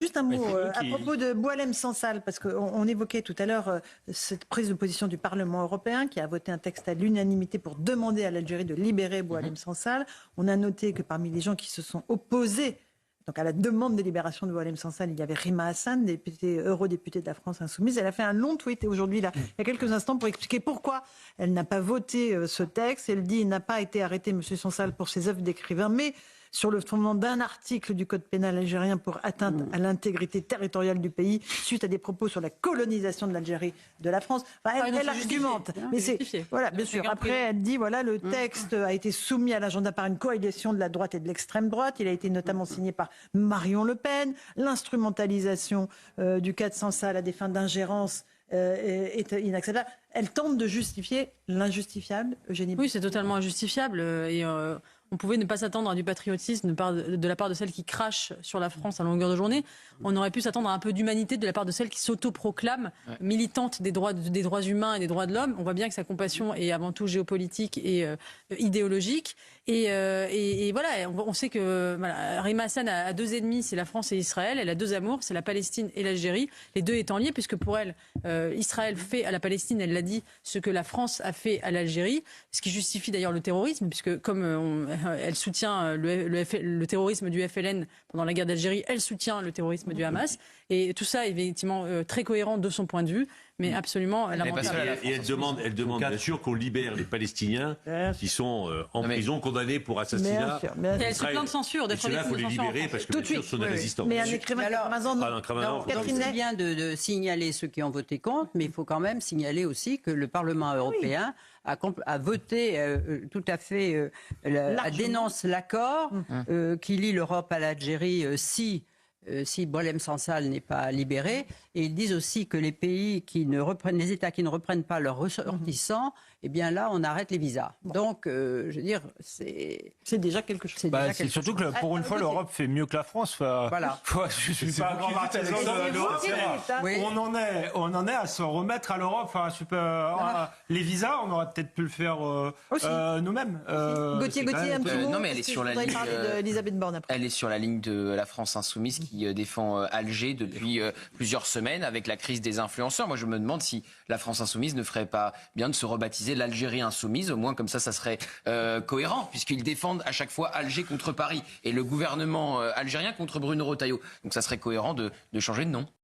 Juste un mot à propos de Boualem Sansal, parce qu'on évoquait tout à l'heure cette prise de position du Parlement européen qui a voté un texte à l'unanimité pour demander à l'Algérie de libérer Boualem Sansal. On a noté que parmi les gens qui se sont opposés donc à la demande de libération de Boualem Sansal, il y avait Rima Hassan, eurodéputée de la France Insoumise. Elle a fait un long tweet aujourd'hui, là, il y a quelques instants, pour expliquer pourquoi elle n'a pas voté ce texte. Elle dit qu'il n'a pas été arrêté, M. Sansal, pour ses œuvres d'écrivain, mais sur le fondement d'un article du Code pénal algérien pour atteinte à l'intégrité territoriale du pays, suite à des propos sur la colonisation de l'Algérie de la France. Enfin, elle argumente. Mais c'est voilà, bien sûr. Après, elle dit voilà, le texte a été soumis à l'agenda par une coalition de la droite et de l'extrême droite. Il a été notamment signé par Marion Le Pen. L'instrumentalisation du cas de Sansal à des fins d'ingérence est inacceptable. Elle tente de justifier l'injustifiable, Eugénie. Oui, c'est totalement injustifiable. On pouvait ne pas s'attendre à du patriotisme de la part de celles qui crachent sur la France à longueur de journée. On aurait pu s'attendre à un peu d'humanité de la part de celles qui s'autoproclament militantes des droits humains et des droits de l'homme. On voit bien que sa compassion est avant tout géopolitique et idéologique. Et voilà, on sait que Rima Hassan a deux ennemis, c'est la France et Israël. Elle a deux amours, c'est la Palestine et l'Algérie. Les deux étant liés, puisque pour elle, Israël fait à la Palestine, elle l'a dit, ce que la France a fait à l'Algérie. Ce qui justifie d'ailleurs le terrorisme, puisque comme elle soutient le terrorisme du FLN pendant la guerre d'Algérie, elle soutient le terrorisme du Hamas. Et tout ça est effectivement très cohérent de son point de vue, mais absolument lamentable. Et elle demande bien sûr qu'on libère les Palestiniens qui sont en prison, condamnés pour assassinat. Et elle se plaint de censure, d'être victime de censure. Il faut les libérer parce que bien sûr, ce sont des résistants. Mais un écrivain c'est bien de signaler ceux qui ont voté contre, mais il faut quand même signaler aussi que le Parlement européen a voté tout à fait, dénonce l'accord qui lie l'Europe à l'Algérie si Boualem Sansal n'est pas libéré. Et ils disent aussi que les États qui ne reprennent pas leurs ressortissants, eh bien là, on arrête les visas. Donc, je veux dire, c'est déjà quelque chose. C'est surtout que pour une fois, l'Europe fait mieux que la France. Voilà. Je suis pas un grand partisan de l'Europe. On en est à se remettre à l'Europe. Les visas, on aurait peut-être pu le faire nous-mêmes. Gauthier, un petit mot. Non, mais elle est sur la ligne. Elle est sur la ligne de la France Insoumise qui défend Alger depuis plusieurs semaines avec la crise des influenceurs. Moi, je me demande si la France Insoumise ne ferait pas bien de se rebaptiser l'Algérie Insoumise. Au moins, comme ça serait cohérent, puisqu'ils défendent à chaque fois Alger contre Paris et le gouvernement algérien contre Bruno Retailleau. Donc, ça serait cohérent de changer de nom.